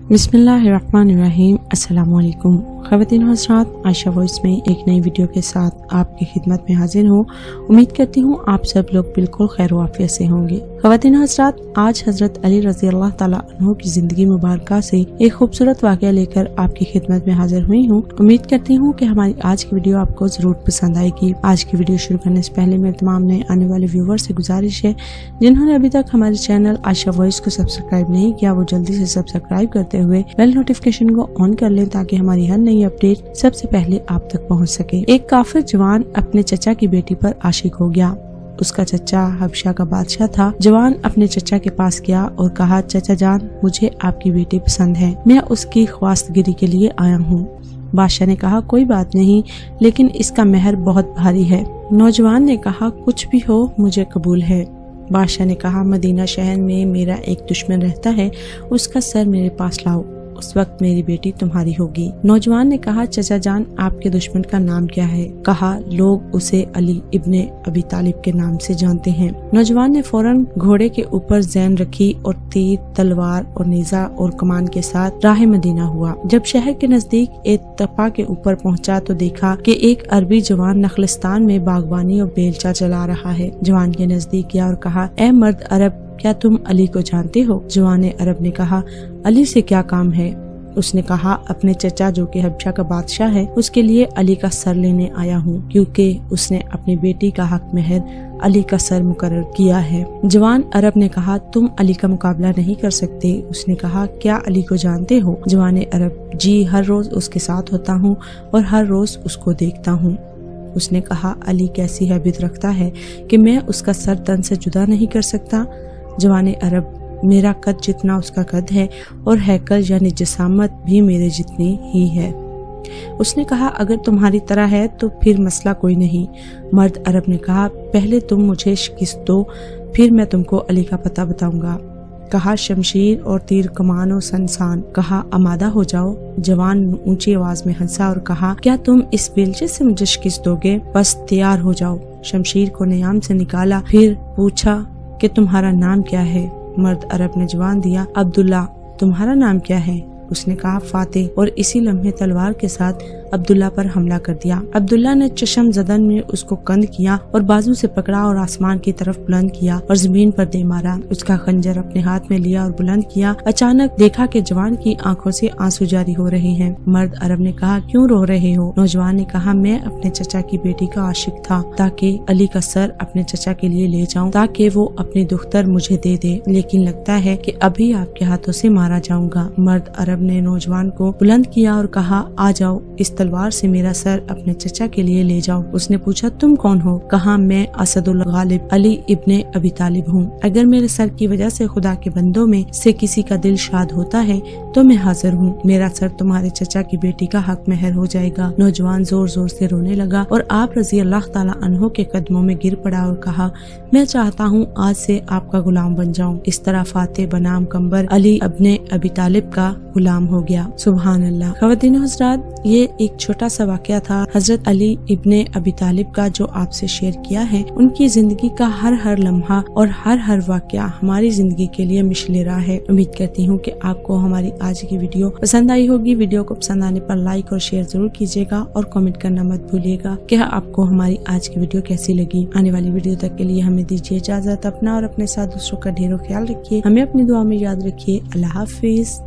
बिस्मिल्लाहिर्रहमानिर्रहीम। अस्सलामुअलैकुम ख़वातीन व हज़रात, आयशा वॉइस में एक नई वीडियो के साथ आपकी खिदमत में हाजिर हूँ। उम्मीद करती हूँ आप सब लोग बिल्कुल खैर वाफियत से होंगे। ख़वातीन व हज़रात, आज हज़रत अली रज़ी अल्लाह ताला अन्हु की जिंदगी मुबारक से एक खूबसूरत वाक़या लेकर आपकी खिदमत में हाजिर हुई हूँ। उम्मीद करती हूँ कि हमारी आज की वीडियो आपको जरूर पसंद आएगी। आज की वीडियो शुरू करने से पहले मेरे तमाम नए आने वाले व्यूवर से गुजारिश है, जिन्होंने अभी तक हमारे चैनल आयशा वॉइस को सब्सक्राइब नहीं किया, वो जल्दी से सब्सक्राइब करते हुए बेल नोटिफिकेशन को ऑन कर लें, ताकि हमारी हर नई अपडेट सबसे पहले आप तक पहुंच सके। एक काफिर जवान अपने चचा की बेटी पर आशिक हो गया। उसका चचा हबशा का बादशाह था। जवान अपने चचा के पास गया और कहा, चचा जान, मुझे आपकी बेटी पसंद है, मैं उसकी ख्वास्तगिरी के लिए आया हूँ। बादशाह ने कहा, कोई बात नहीं, लेकिन इसका मेहर बहुत भारी है। नौजवान ने कहा, कुछ भी हो, मुझे कबूल है। बादशाह ने कहा, मदीना शहर में मेरा एक दुश्मन रहता है, उसका सर मेरे पास लाओ, उस वक्त मेरी बेटी तुम्हारी होगी। नौजवान ने कहा, चचा जान, आपके दुश्मन का नाम क्या है? कहा, लोग उसे अली इब्ने अबी तालिब के नाम से जानते हैं। नौजवान ने फौरन घोड़े के ऊपर जैन रखी और तीर, तलवार और नेजा और कमान के साथ राह मदीना हुआ। जब शहर के नजदीक एक तपा के ऊपर पहुंचा तो देखा कि एक अरबी जवान नखलिस्तान में बागबानी और बेलचा चला रहा है। जवान के नजदीक गया और कहा, ए मर्द अरब, क्या तुम अली को जानते हो? जवान अरब ने कहा, अली से क्या काम है? उसने कहा, अपने चचा जो कि हबशा का बादशाह है, उसके लिए अली का सर लेने आया हूँ, क्योंकि उसने अपनी बेटी का हक मेहर अली का सर मुकर्रर किया है। जवान अरब ने कहा, तुम अली का मुकाबला नहीं कर सकते। उसने कहा, क्या अली को जानते हो? जवान अरब, जी, हर रोज उसके साथ होता हूँ और हर रोज उसको देखता हूँ। उसने कहा, अली कैसी हैबियत रखता है कि मैं उसका सर तन से जुदा नहीं कर सकता। जवान अरब, मेरा कद जितना उसका कद है और हैकल यानी जिसामत भी मेरे जितनी ही है। उसने कहा, अगर तुम्हारी तरह है तो फिर मसला कोई नहीं। मर्द अरब ने कहा, पहले तुम मुझे शिकस्त दो, फिर मैं तुमको अली का पता बताऊंगा। कहा, शमशीर और तीर कमान और संसान। कहा, आमादा हो जाओ। जवान ऊंची आवाज में हंसा और कहा, क्या तुम इस बेलचे से मुझे शिकस्त दोगे? बस तैयार हो जाओ। शमशीर को नियाम से निकाला, फिर पूछा कि तुम्हारा नाम क्या है? मर्द अरब ने जवाब दिया, अब्दुल्ला। तुम्हारा नाम क्या है? उसने कहा, फातेह। और इसी लम्हे तलवार के साथ अब्दुल्ला पर हमला कर दिया। अब्दुल्ला ने चशम जदन में उसको कंध किया और बाजू से पकड़ा और आसमान की तरफ बुलंद किया और जमीन पर दे मारा। उसका खंजर अपने हाथ में लिया और बुलंद किया। अचानक देखा कि जवान की आंखों से आंसू जारी हो रहे हैं। मर्द अरब ने कहा, क्यों रो रहे हो? नौजवान ने कहा, मैं अपने चचा की बेटी का आशिक था, ताकि अली का सर अपने चचा के लिए ले जाऊं, ताकि वो अपनी दुख्तर मुझे दे दे, लेकिन लगता है कि अभी आपके हाथों से मारा जाऊंगा। मर्द अरब ने नौजवान को बुलंद किया और कहा, आ जाओ, इस तलवार से मेरा सर अपने चचा के लिए ले जाओ। उसने पूछा, तुम कौन हो? कहा, मैं असदुल गालिब अली इब्ने अबी तालिब हूँ। अगर मेरे सर की वजह से खुदा के बंदों में से किसी का दिल शाद होता है तो मैं हाजिर हूँ। मेरा सर तुम्हारे चचा की बेटी का हक मेहर हो जाएगा। नौजवान जोर जोर से रोने लगा और आप रजी अल्लाह ताला अन्हो के कदमों में गिर पड़ा और कहा, मैं चाहता हूँ आज से आपका गुलाम बन जाऊँ। इस तरह फातेह बनाम कंबर अली इब्ने अबी तालिब का गुलाम हो गया। सुभान अल्लाह। ख़वातीन व हज़रात, ये एक छोटा सा वाक़या था हजरत अली इब्ने अबी तालिब का, जो आपसे शेयर किया है। उनकी जिंदगी का हर लम्हा और हर वाक़या हमारी जिंदगी के लिए मिशले राह है। उम्मीद करती हूँ कि आपको हमारी आज की वीडियो पसंद आई होगी। वीडियो को पसंद आने पर लाइक और शेयर जरूर कीजिएगा और कमेंट करना मत भूलिएगा कि आपको हमारी आज की वीडियो कैसी लगी। आने वाली वीडियो तक के लिए हमें दीजिए इजाजत। अपना और अपने साथ दूसरों का ढेरों ख्याल रखिए। हमें अपनी दुआ में याद रखिए। अल्लाह हाफिज।